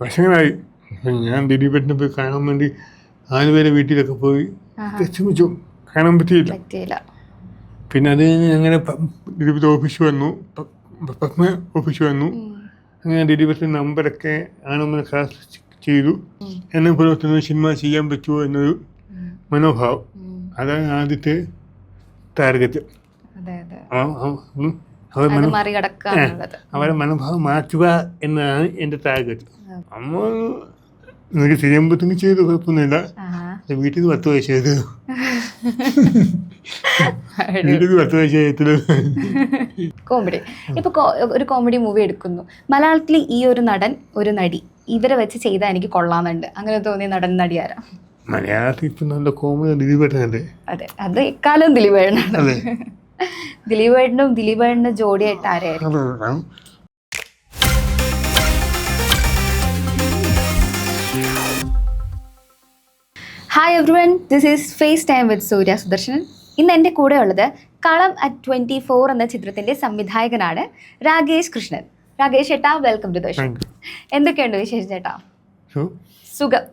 വർഷങ്ങളായി. ഞാൻ ദിലീപേട്ടനെ പോയി കാണാൻ വേണ്ടി ആലുവരെ വീട്ടിലൊക്കെ പോയി ശ്രമിച്ചു, കാണാൻ പറ്റിയില്ല. പിന്നെ അത് അങ്ങനെ ദിലീപിൻ്റെ ഓഫീസ് വന്നു, പത്മ ഓഫീസ് വന്നു. അങ്ങനെ ദിലീപേട്ടൻ്റെ നമ്പറൊക്കെ ആണെന്ന് ക്ലാസ് ചെയ്തു. എന്നെ പോലെ സിനിമ ചെയ്യാൻ പറ്റുമോ എന്നൊരു മനോഭാവം, അതാണ് ആദ്യത്തെ ടാർഗറ്റ്. അവരെ മനോഭാവം മാറ്റുക എന്നതാണ് എൻ്റെ ടാർഗറ്റ്. അമ്മ എനിക്ക് ചെയ്യുമ്പോഴത്തേക്കും ചെയ്തു, കുഴപ്പമൊന്നുമില്ല. വീട്ടിൽ നിന്ന് 10 വയസ്സ് ചെയ്തു, വീട്ടിൽ നിന്ന് 10 വയസ്സ് ചെയ്തത്. കോമഡി. ഇപ്പൊ ഒരു കോമഡി മൂവി എടുക്കുന്നു, മലയാളത്തിൽ ഈ ഒരു നടൻ ഒരു നടി ഇവരെ വെച്ച് ചെയ്താൽ എനിക്ക് കൊള്ളാന്നുണ്ട്, അങ്ങനെ തോന്നിയ നടൻ നടി ആരാ? മലയാളത്തിൽ ഇപ്പം നല്ല കോമഡി ദിലീപേട്ടനുണ്ട്. അതെ, അത് എക്കാലം ദിലീപേട്ടനാണ്. ദിലീപേട്ടനും ജോഡിയായിട്ട് ആരായിരുന്നു? Hi everyone, this is face time with Surya Sudarshanan. ഇന്ന് എൻ്റെ കൂടെ ഉള്ളത് കളം അറ്റ് 24 എന്ന ചിത്രത്തിൻ്റെ സംവിധായകനാണ് രാകേഷ് കൃഷ്ണൻ. രാകേഷ് ചേട്ടാ, വെൽക്കം ടു ദ ഷോ. എന്തൊക്കെയുണ്ട് വിശേഷം ചേട്ടാ? സുഖം.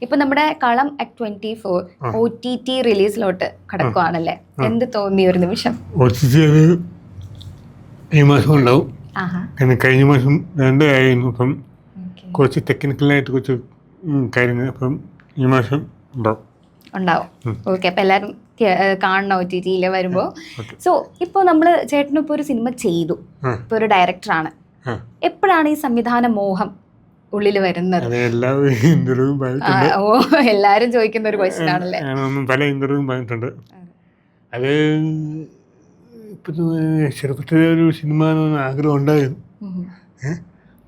ഇപ്പൊ നമ്മുടെ കളം അറ്റ് 24 OTT റിലീസിലോട്ട് കടക്കുവാണല്ലേ, എന്ത് തോന്നിയ ഒരു നിമിഷം? ഈ മാസം ഉണ്ടാവും, കഴിഞ്ഞ മാസം 2 ആയിരുന്നു. അപ്പം കുറച്ച് ടെക്നിക്കലായിട്ട് കുറച്ച് കാര്യങ്ങൾ അപ്പം ഈ മാസം ഉണ്ടാവും. ഓക്കെ, അപ്പൊ എല്ലാരും കാണണം OTT വരുമ്പോ. സോ ഇപ്പൊ നമ്മള് ചേട്ടനിപ്പോ ഒരു സിനിമ ചെയ്തു, ഇപ്പൊ ഒരു ഡയറക്ടറാണ്. എപ്പോഴാണ് ഈ സംവിധാന മോഹം ഉള്ളിൽ വരുന്നത്? എല്ലാരും ചോദിക്കുന്ന ഒരു ക്വസ്റ്റ്യൻ ആണല്ലേ. പല ഇന്റർവ്യൂവും പറഞ്ഞിട്ടുണ്ട്. അത് ഇപ്പൊ ചെറുപ്പത്തിലെ ഒരു സിനിമ ആഗ്രഹം ഉണ്ടായിരുന്നു.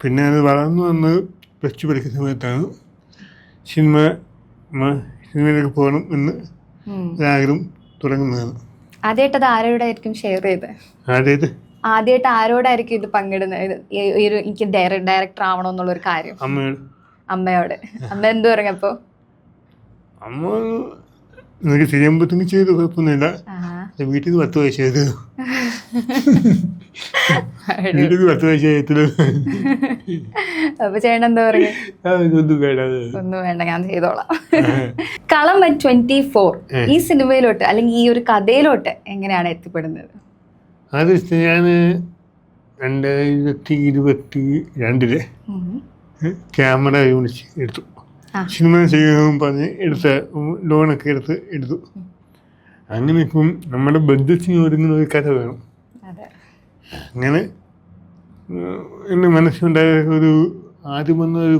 പിന്നെ അത് വളർന്നു വന്ന് പ്ലസ് 2 പഠിക്കുന്ന സമയത്താണ് സിനിമയിലേക്ക് പോകണം എന്ന് ആഗ്രഹം തുടങ്ങുന്നതാണ്. ആദ്യമായിട്ട് അത് ആരോടായിരിക്കും ഷെയർ ചെയ്തത്? ആദ്യമായിട്ട് ആരോടായിരിക്കും ഇത് പങ്കിടുന്നത്? എനിക്ക് ഡയറക്ടർ ആവണം എന്നുള്ളൊരു കാര്യം അമ്മയോട്. അമ്മ എന്ത് പറഞ്ഞപ്പോ? അമ്മ എനിക്ക് ചെയ്യുമ്പോഴത്തേക്കും ചെയ്തു, കുഴപ്പമൊന്നുമില്ല. വീട്ടിൽ നിന്ന് 10 വയസ്സ് ചെയ്തു, വീട്ടിൽ നിന്ന് 10 വയസ്സ് ചെയ്തത്. അപ്പൊ ചേട്ടൻ എന്താ പറഞ്ഞു? ഒന്നും വേണ്ട, ഞാൻ ചെയ്തോളാം. കളം അറ്റ് 24 ഈ സിനിമയിലോട്ട് അല്ലെങ്കിൽ ഈ ഒരു കഥയിലോട്ട് എങ്ങനെയാണ് എത്തിപ്പെടുന്നത്? അത് ഞാൻ 2022 ക്യാമറ യൂണിറ്റ് എടുത്തു. സിനിമ ചെയ്യണമെന്ന് പറഞ്ഞ് ലോണൊക്കെ എടുത്തു. അങ്ങനെ ഇപ്പം നമ്മുടെ ബഡ്ജറ്റിന് ഒരുങ്ങുന്ന ഒരു കഥ വേണം. അങ്ങനെ എൻ്റെ മനസ്സിലുണ്ടായ ആദ്യം വന്ന ഒരു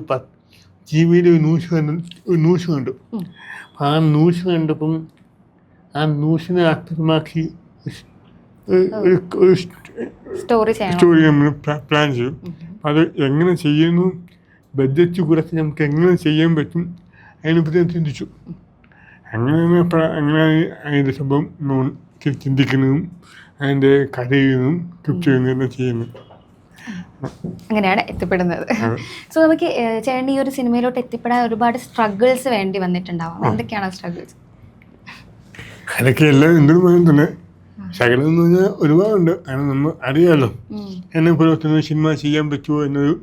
TV-യിൽ ഒരു ന്യൂസ് കണ്ടു. ആ ന്യൂസ് കണ്ടപ്പം ആ ന്യൂസിനെ ആസ്പദമാക്കി ഒരു സ്റ്റോറി നമ്മൾ പ്ലാൻ ചെയ്യും. അത് എങ്ങനെ ചെയ്യുന്നു, ബഡ്ജറ്റ് കുറച്ച് നമുക്ക് എങ്ങനെ ചെയ്യാൻ പറ്റും, അതിനെപ്പറ്റി ചിന്തിച്ചു. അങ്ങനെയാണ് അതിൻ്റെ സംഭവം ചിന്തിക്കുന്നതും അതിൻ്റെ കഥ ചെയ്യുന്നതും സ്ക്രിപ്റ്റ് ചെയ്യുന്നതെല്ലാം ചെയ്യുന്നത്. അങ്ങനെയാണ് എത്തിപ്പെടുന്നത്. സോ നമുക്ക് ചേട്ടൻ ഈ ഒരു സിനിമയിലോട്ട് എത്തിപ്പെടാൻ ഒരുപാട് സ്ട്രഗിൾസ് വേണ്ടി വന്നിട്ടുണ്ടാവും. എന്തൊക്കെയാണ് സ്ട്രഗിൾസ്? അതൊക്കെ എല്ലാം എന്തൊരു പറയാൻ തന്നെ ശകലം എന്ന് പറഞ്ഞാൽ ഒരുപാടുണ്ട്. കാരണം നമ്മൾ അറിയാമല്ലോ, എന്നെ പോലെ സിനിമ ചെയ്യാൻ പറ്റുമോ എന്നൊരു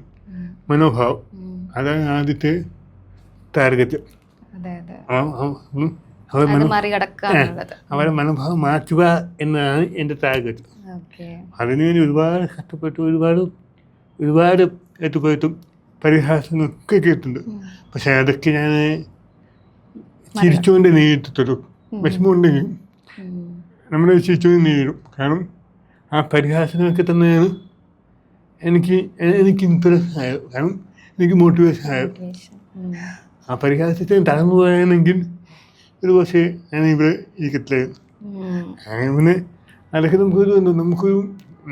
മനോഭാവം, അതാണ് ആദ്യത്തെ ടാർഗറ്റ്. അവരെ മനോഭാവം മാറ്റുക എന്നതാണ് എൻ്റെ ടാർഗറ്റ്. അതിനുവേണ്ടി ഒരുപാട് കഷ്ടപ്പെട്ടു, ഒരുപാട് ഏറ്റുപോയിട്ടും പരിഹാസങ്ങളൊക്കെ കേട്ടിട്ടുണ്ട്. പക്ഷെ അതൊക്കെ ഞാൻ ചിരിച്ചുകൊണ്ട് നേരിട്ടുള്ളൂ. വിഷമമുണ്ടെങ്കിൽ നമ്മൾ ചിരിച്ചുകൊണ്ട് നേരിടും. കാരണം ആ പരിഹാസങ്ങളൊക്കെ തന്നെയാണ് എനിക്ക് ഇൻസ്പിറേഷൻ ആയത്. കാരണം എനിക്ക് മോട്ടിവേഷൻ ആയത്. ആ പരിഹാസത്തിന് തളർന്നു പോയാണെങ്കിൽ ഒരു പക്ഷേ ഞാൻ ഇവിടെ ഇരിക്കത്തില്ലായിരുന്നു. അങ്ങനെ അതൊക്കെ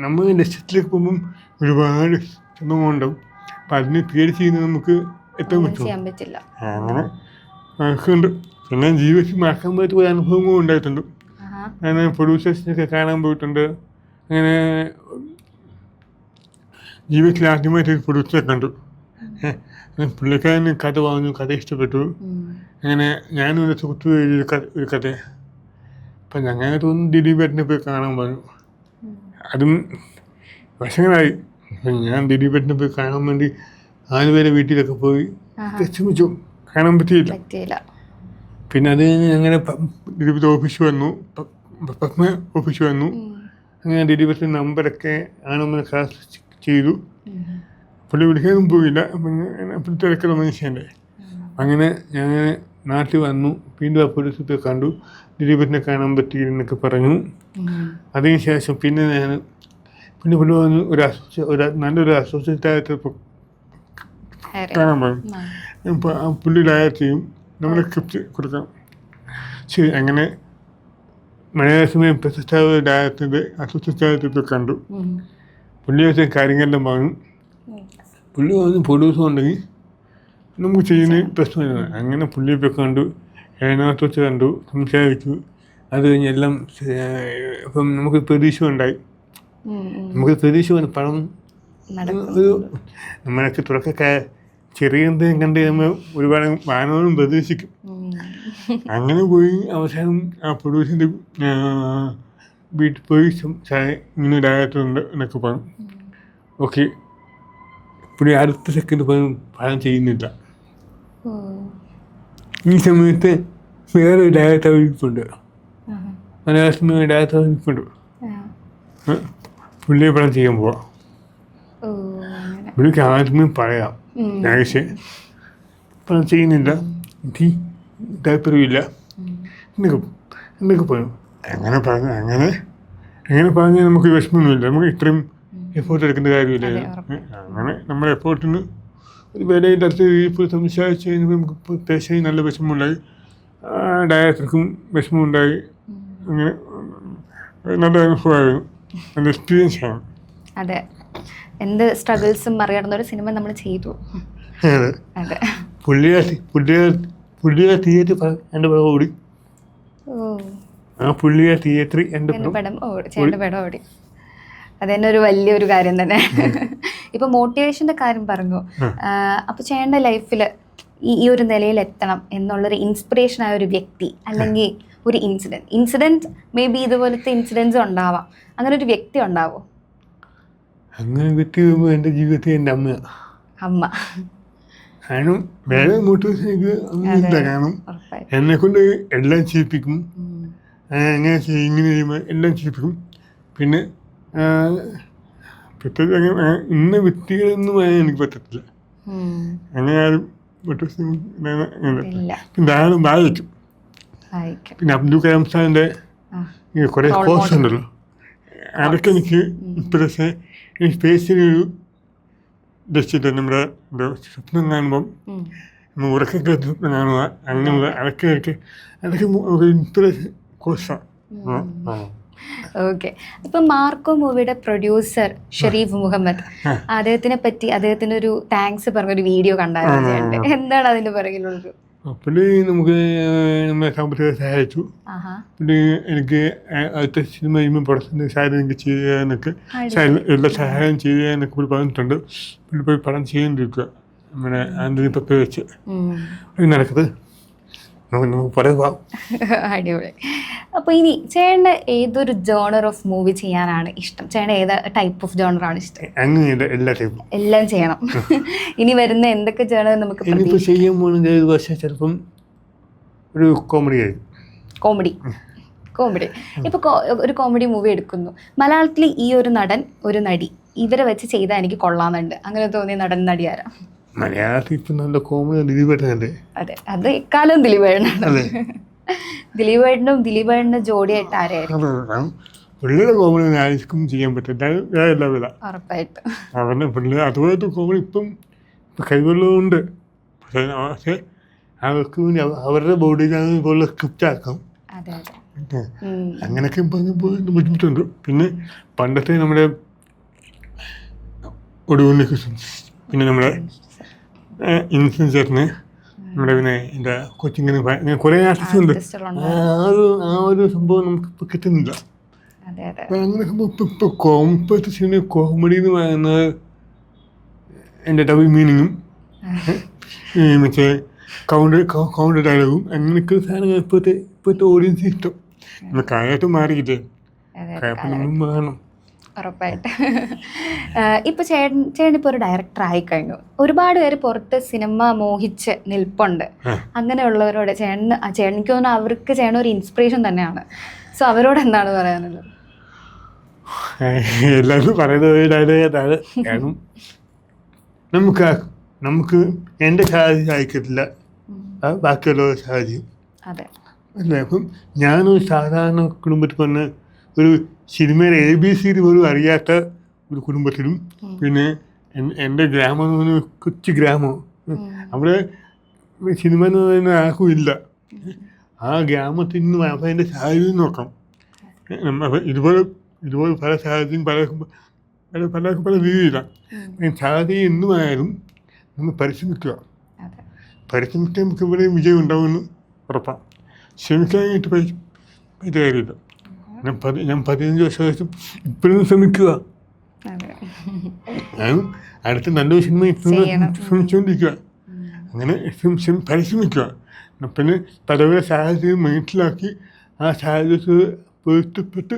നമ്മൾ ലക്ഷ്യത്തിലേക്ക് പോകുമ്പം ഒരുപാട് ശ്രമങ്ങളുണ്ടാവും. അപ്പം അതിനെ പേടിച്ച് ചെയ്യുന്നത് നമുക്ക് എത്താൻ പറ്റില്ല. അങ്ങനെ മറക്കുന്നുണ്ട്. പിന്നെ ജീവിതത്തിൽ മറക്കാൻ പറ്റിയ ഒരു അനുഭവങ്ങളും ഉണ്ടായിട്ടുണ്ട്. അങ്ങനെ പ്രൊഡ്യൂസേഴ്സിനൊക്കെ കാണാൻ പോയിട്ടുണ്ട്. അങ്ങനെ ജീവിതത്തിൽ ആദ്യമായിട്ട് പ്രൊഡ്യൂസറെ കണ്ടു. പുള്ളിക്കാരന് കഥ പറഞ്ഞു, കഥ ഇഷ്ടപ്പെട്ടു. അങ്ങനെ ഞാനും ഒരു സുഹൃത്തു ഒരു കഥ. അപ്പം ഞങ്ങൾ തോന്നുന്നു ദിലീപേട്ടനെ പോയി കാണാൻ പറഞ്ഞു. അതും വർഷങ്ങളായി. ഞാൻ ദിലീപേട്ടനെ പോയി കാണാൻ വേണ്ടി ആലുവരെ വീട്ടിലൊക്കെ പോയി ശ്രമിച്ചു, കാണാൻ പറ്റിയില്ല. പിന്നെ അത് കഴിഞ്ഞ് അങ്ങനെ ദിലീപിൻ്റെ ഓഫീസ് വന്നു, പത്മ ഓഫീസ് വന്നു. അങ്ങനെ ദിലീപിൻ്റെ നമ്പറൊക്കെ ആണെന്ന് ക്ലാസ് ചെയ്തു. പുള്ളി വിളിക്കാനും പോയില്ല, അപ്പം തിരക്കുള്ള മനുഷ്യൻ്റെ. അങ്ങനെ ഞങ്ങൾ നാട്ടിൽ വന്നു, വീണ്ടും ആ പോലീസത്തെ കണ്ടു, ദിലീപിനെ കാണാൻ പറ്റിയെന്നൊക്കെ പറഞ്ഞു. അതിന് ശേഷം പിന്നെ പുള്ളി വന്ന് നല്ലൊരു അസോസിയേറ്റ് കാണാൻ പറഞ്ഞു. അപ്പോൾ ആ പുള്ളി ഡയറക്റ്റ് നമ്മളെ സ്ക്രിപ്റ്റ് കൊടുക്കാം. ശരി, അങ്ങനെ മലയാള സിനിമ പ്രശസ്ത ഡയറക്ടറിൻ്റെ അസോസിയേറ്റ് കണ്ടു. പുള്ളി വെച്ച കാര്യങ്ങളെല്ലാം പറഞ്ഞു. പുള്ളി വന്ന് പ്രൊഡ്യൂസർ ഉണ്ടെങ്കിൽ നമുക്ക് ചെയ്യുന്ന പ്രശ്നമില്ല. അങ്ങനെ പുള്ളിയൊക്കെ കണ്ടു, അതിനകത്ത് വെച്ച് കണ്ടു, സംസാരിച്ചു. അത് കഴിഞ്ഞ് എല്ലാം ഇപ്പം നമുക്ക് പ്രതീക്ഷ ഉണ്ടായി. നമുക്ക് പ്രതീക്ഷ വന്നു പണം ഒരു നമ്മളൊക്കെ തുടക്കമൊക്കെ ചെറിയ എന്തെങ്കിലും കണ്ട് നമ്മൾ ഒരുപാട് വാനോടും പ്രതീക്ഷിക്കും. അങ്ങനെ പോയി അവസാനം ആ പ്രൊഡ്യൂസറിൻ്റെ വീട്ടിൽ പോയി ഇങ്ങനെ ഡയറക്ടറുണ്ട് എന്നൊക്കെ പറഞ്ഞു. ഓക്കെ, പുള്ളി അടുത്ത സെക്കൻഡ് പോലും പണം ചെയ്യുന്നില്ല. ഈ സമയത്ത് വേറെ ഡയറക്ടർ ഇരിപ്പുണ്ട്, മലയാള സിനിമ ഡയറക്ടർ ഇരിപ്പുണ്ട്. പുള്ളിയെ പണം ചെയ്യാൻ പോവാം. പുള്ളിക്ക് ആദ്യമേ പറയാം, പക്ഷേ പണം ചെയ്യുന്നില്ല, താല്പര്യമില്ല എന്നൊക്കെ പറഞ്ഞു. അങ്ങനെ പറഞ്ഞാൽ നമുക്ക് വിഷമമൊന്നുമില്ല. നമുക്ക് ഇത്രയും എഫേർട്ട് എടുക്കേണ്ട കാര്യമില്ല. അങ്ങനെ നമ്മുടെ എഫേർട്ടിന് ഒരു വിലയുടെ അടുത്ത് ഇപ്പോൾ സംസാരിച്ച് കഴിഞ്ഞപ്പോൾ നമുക്ക് പേശയും നല്ല വിഷമമുണ്ടായി, ഡയറക്ടർക്കും വിഷമമുണ്ടായി. അങ്ങനെ നല്ല അനുഭവമായിരുന്നു, നല്ല എക്സ്പീരിയൻസ് ആണ്. അതെ, എന്ത് സ്ട്രഗിൾസും മറികടന്ന ഒരു സിനിമ നമ്മൾ ചെയ്തു. അതെ, പുള്ളിയെ തിയേറ്റർ എൻ്റെ പടം ഓടി. ആ പുള്ളിയെ തിയേറ്ററിൽ എൻ്റെ പടം ഓടി. അത് തന്നെ ഒരു വലിയൊരു കാര്യം തന്നെ. ഇപ്പൊ മോട്ടിവേഷന്റെ കാര്യം പറഞ്ഞു. അപ്പൊ ചേട്ടൻ്റെ ലൈഫിൽ ഈ ഒരു നിലയിൽ എത്തണം എന്നുള്ളൊരു ഇൻസ്പിറേഷൻ ആയ ഒരു വ്യക്തി അല്ലെങ്കിൽ ഒരു ഇൻസിഡന്റ് മേ ബി ഇതുപോലത്തെ ഇൻസിഡൻസ് ഉണ്ടാവാം, അങ്ങനെ ഒരു വ്യക്തി ഉണ്ടാവോ? അങ്ങനെ വ്യക്തി എൻ്റെ ജീവിതത്തിൽ എൻ്റെ അമ്മ. കാരണം വേറെ മോട്ടിവേഷൻ ഒന്നുമില്ല. കാരണം എന്നെ കൊണ്ട് എല്ലാം ചെയ്യിപ്പിക്കും, അങ്ങനെ ഇങ്ങനെ ചെയ്യുമ്പോൾ എല്ലാം ചെയ്യിപ്പിക്കും. പിന്നെ പ്രത്യേകിച്ച് അങ്ങനെ ഇന്ന വ്യക്തികളൊന്നും എനിക്ക് പറ്റത്തില്ല. അങ്ങനെ ആരും മോട്ടിവേഷൻ പിന്നെ ആരും വായിക്കും. പിന്നെ അബ്ദുൽ കലാം സാറിൻ്റെ കുറേ കോഴ്സ് ഉണ്ടല്ലോ, അതൊക്കെ എനിക്ക് ഇപ്പോഴത്തെ എനിക്ക് സ്പേസിലൊരു ലക്ഷ്യമില്ല. നമ്മുടെ സ്വപ്നം കാണുമ്പം നമ്മൾ ഉറക്കൊക്കെ സ്വപ്നം കാണുക, അങ്ങനെ അതൊക്കെ ഇൻസ്പിറേഷൻ കോഴ്സാണ്. ഓക്കെ, ഇപ്പൊ മാർക്കോ മൂവിയുടെ പ്രൊഡ്യൂസർ ഷെരീഫ് മുഹമ്മദ്, അദ്ദേഹത്തിനെ പറ്റി അദ്ദേഹത്തിന്റെ ഒരു താങ്ക്സ് പറഞ്ഞൊരു വീഡിയോ കണ്ടായിരുന്നു. എന്താണ് അതിന്റെ പിറകിലുള്ളത്? പുള്ളി നമുക്ക് നമ്മളെ സാമ്പത്തികമായി സഹായിച്ചു. പുള്ളി എനിക്ക് അടുത്ത സിനിമ കഴിയുമ്പോൾ പ്രൊഡക്ഷൻ്റെ സഹായം എനിക്ക് ചെയ്യാനൊക്കെ എല്ലാ സഹായം ചെയ്യാനൊക്കെ പുള്ളി പറഞ്ഞിട്ടുണ്ട്. പുള്ളി പോയി പടം ചെയ്യേണ്ടിരിക്കുക നമ്മുടെ ആന്റണി പപ്പ വെച്ച് നടക്കുന്നത്. നമുക്ക് പറയാം. അടിപൊളി. അപ്പൊ ഇനി ചേട്ടന് ഏതൊരു ജോണർ ഓഫ് മൂവി ചെയ്യാനാണ് ഇഷ്ടം? ചേട്ടൻ ഏത് ടൈപ്പ് ഓഫ് ജോണറാണ് ഇഷ്ടം? അങ്ങനെ എല്ലാ ടൈപ്പും എല്ലാം ചെയ്യണം. ഇനി വരുന്ന എന്തൊക്കെ ജോണർ നമുക്ക് ചെയ്യാൻ പോകുന്നത്? പക്ഷേ ചിലപ്പം ഒരു കോമഡി ഇപ്പൊ ഒരു കോമഡി മൂവി എടുക്കുന്നു, മലയാളത്തിൽ ഈ ഒരു നടൻ ഒരു നടി ഇവരെ വെച്ച് ചെയ്താൽ എനിക്ക് കൊള്ളാന്നുണ്ട്, അങ്ങനെ തോന്നിയ നടൻ നടി ആരാ? മലയാളത്തിൽ ഇപ്പം നല്ല കോമഡി ദിലീപേട്ടനുണ്ട്. അതെ, അത് എക്കാലം ദിലീപേട്ടനാണ്. ദിലീപേട്ടൻ്റെ ജോഡിയായിട്ട് ആരായിരിക്കും? പുള്ളിയുടെ കോമഡി ആർക്കും ചെയ്യാൻ പറ്റില്ല. ഉറപ്പായിട്ടും അവരുടെ പുള്ളി അതുപോലത്തെ കോമഡി ഇപ്പം കൈവല്ലമുണ്ട്. പക്ഷേ അവർക്ക് വേണ്ടി അവരുടെ ബോഡിയിൽ പോലെ സ്ക്രിപ്റ്റ് ആക്കാം. അങ്ങനെയൊക്കെ ബുദ്ധിമുട്ടുണ്ട്. പിന്നെ പണ്ടത്തെ നമ്മുടെ ഒടുവിൻ്റെ പിന്നെ നമ്മുടെ ഇൻഫ്ലുവൻസറിന് നമ്മുടെ പിന്നെ എന്താ കൊച്ചിങ്ങനെ കുറേ ആർട്ടിസ്റ്റ് ഉണ്ട്. ആ ഒരു സംഭവം നമുക്കിപ്പോൾ കിട്ടുന്നില്ല. അങ്ങനെ ഇപ്പോഴത്തെ സിനിമ കോമഡി എന്ന് പറയുന്നത് എൻ്റെ ഡബിൾ മീനിങ്ങും മറ്റേ കൗണ്ടർ ഡയലോഗും അങ്ങനെയൊക്കെ സാധനങ്ങൾ ഇപ്പോഴത്തെ ഓഡിയൻസ് ഇഷ്ടം. നമ്മൾ കാലഘട്ടം മാറിയില്ലേ, കാലഘട്ടം നമ്മൾ മാറണം. ഉറപ്പായിട്ട്. ഇപ്പോൾ ചേട്ടൻ ഇപ്പോൾ ഒരു ഡയറക്ടർ ആയിക്കഴിഞ്ഞു. ഒരുപാട് പേര് പുറത്ത് സിനിമ മോഹിച്ച് നിൽപ്പുണ്ട്. അങ്ങനെയുള്ളവരോട് ചേട്ടനിക്ക് തോന്നുന്നു അവർക്ക് ചേട്ടൻ ഒരു ഇൻസ്പിറേഷൻ തന്നെയാണ്. സോ അവരോട് എന്താണ് പറയാനുള്ളത്? എല്ലാവരും പറയുന്നത് കാരണം നമുക്ക് എൻ്റെ സാഹചര്യം അയക്കത്തില്ല, ബാക്കിയുള്ളവരുടെ സാഹചര്യം. അതെ അല്ലേ? അപ്പം ഞാനൊരു സാധാരണ കുടുംബത്തിൽ വന്ന് ഒരു സിനിമയുടെ ABCD പോലും അറിയാത്ത ഒരു കുടുംബത്തിലും, പിന്നെ എൻ്റെ ഗ്രാമം എന്ന് പറഞ്ഞ കൊച്ചു ഗ്രാമം, അവിടെ സിനിമ എന്ന് പറയുന്ന ആർക്കും ഇല്ല. ആ ഗ്രാമത്തിൽ നിന്ന് അപ്പം എൻ്റെ സാഹചര്യം നോക്കണം. ഇതുപോലെ പല സാഹചര്യം പലർക്കും പല രീതിയിലാണ്. സാഹചര്യം എന്തുമായാലും നമ്മൾ പരിശ്രമിക്കുക. പരിശ്രമിക്കാൻ നമുക്ക് ഇവിടെ വിജയം ഉണ്ടാവുമെന്ന് ഉറപ്പാണ്. ശ്രമിക്കാനായിട്ട് ഇത് കാര്യമില്ല. ഞാൻ 15 വർഷം ഇപ്പോഴും ശ്രമിക്കുക. ഞാൻ അടുത്ത നല്ലൊരു സിനിമ ഇപ്പോഴും ശ്രമിച്ചുകൊണ്ടിരിക്കുക. അങ്ങനെ പരിശ്രമിക്കുക. പിന്നെ പലവരെ സാഹചര്യം മനസ്സിലാക്കി ആ സാഹചര്യത്തിൽ പൊരുത്തപ്പെട്ട്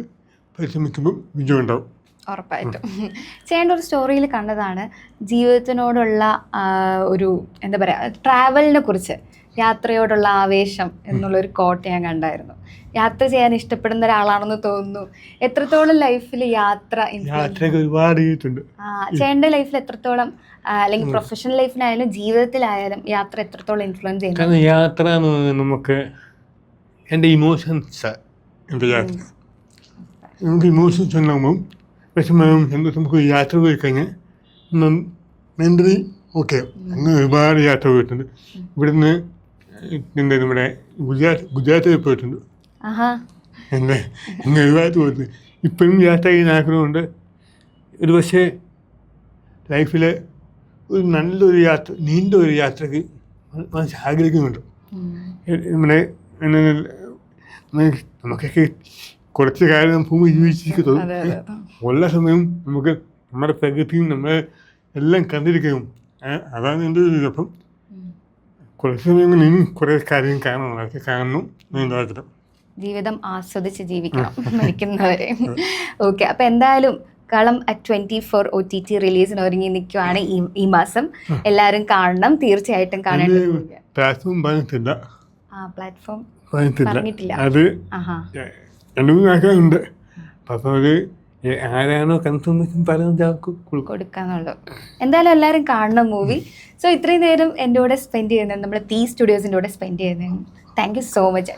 പരിശ്രമിക്കുമ്പോൾ വിജയം ഉണ്ടാവും. ഉറപ്പായിട്ടും. ചേട്ടൻ്റെ ഒരു സ്റ്റോറിയിൽ കണ്ടതാണ് ജീവിതത്തിനോടുള്ള ഒരു എന്താ പറയുക, ട്രാവലിനെ കുറിച്ച്, യാത്രയോടുള്ള ആവേശം എന്നുള്ളൊരു കോട്ട് ഞാൻ കണ്ടായിരുന്നു. യാത്ര ചെയ്യാൻ ഇഷ്ടപ്പെടുന്ന ഒരാളാണെന്ന് തോന്നുന്നു. എത്രത്തോളം ലൈഫിൽ യാത്രയൊക്കെ ഒരുപാട് ചെയ്തിട്ടുണ്ട്. ചേട്ടൻ്റെ ലൈഫിൽ എത്രത്തോളം, അല്ലെങ്കിൽ പ്രൊഫഷണൽ ലൈഫിലായാലും ജീവിതത്തിലായാലും യാത്ര എത്രത്തോളം ഇൻഫ്ലുവൻസ് ചെയ്യുന്നു? കാരണം യാത്ര എന്ന് പറയുന്നത് നമുക്ക് എൻ്റെ ഇമോഷൻസ്, എൻ്റെ യാത്ര നമുക്ക് ഇമോഷൻസ് ഉണ്ടാകുമ്പം വിഷമം നമുക്ക് യാത്ര പോയി കഴിഞ്ഞാൽ മെൻ്റലി ഓക്കെ. അങ്ങനെ ഒരുപാട് യാത്ര പോയിട്ടുണ്ട്. ഇവിടുന്ന് നമ്മുടെ ഗുജറാത്തിൽ പോയിട്ടുണ്ട്. അങ്ങനെ ഒരുപാട് പോയിട്ടുണ്ട്. ഇപ്പോഴും യാത്ര ചെയ്യുന്ന ആഗ്രഹമുണ്ട്. ഒരു പക്ഷേ ലൈഫിൽ ഒരു നല്ലൊരു യാത്ര, നീണ്ട ഒരു യാത്രക്ക് മനസ്സ് ആഗ്രഹിക്കുന്നുണ്ട്. നമ്മുടെ നമുക്കൊക്കെ കുറച്ച് കാര്യം ഭൂമി ജീവിച്ചിരിക്കുന്നു. ഉള്ള സമയം നമുക്ക് നമ്മുടെ പ്രകൃതിയും നമ്മളെ എല്ലാം കണ്ടിരിക്കും. അതാണ് എൻ്റെ ഒരു ഇത്. അപ്പം കുറച്ച് സമയം ഇനിയും കുറേ കാര്യം കാണണം, അതൊക്കെ കാണണം എന്നാഗ്രഹം. ജീവിതം ആസ്വദിച്ച് ജീവിക്കണം മരിക്കുന്നവരെ. ഓക്കെ, അപ്പം എന്തായാലും കളം at 24 OTT റിലീസിന് ഒരുങ്ങി നിൽക്കുവാണ് ഈ മാസം. എല്ലാവരും കാണണം, തീർച്ചയായിട്ടും കാണേണ്ട. പ്ലാറ്റ്ഫോം പറഞ്ഞിട്ടില്ല. പ്ലാറ്റ്ഫോം പറഞ്ഞിട്ടില്ല. അത് 2-3 ആൾക്കാരുണ്ട്. അപ്പം അത് ആരാണോ കൺഫർമേഷൻ പറയുന്നത് കൊടുക്കാന്നുള്ളൂ. എന്തായാലും എല്ലാവരും കാണണം മൂവി. സോ ഇത്രയും നേരം എൻ്റെ കൂടെ സ്പെൻഡ് ചെയ്യുന്നത്, നമ്മുടെ തീ സ്റ്റുഡിയോസിൻ്റെ കൂടെ സ്പെൻഡ് ചെയ്യുന്നതിന് താങ്ക് യു സോ മച്ച്.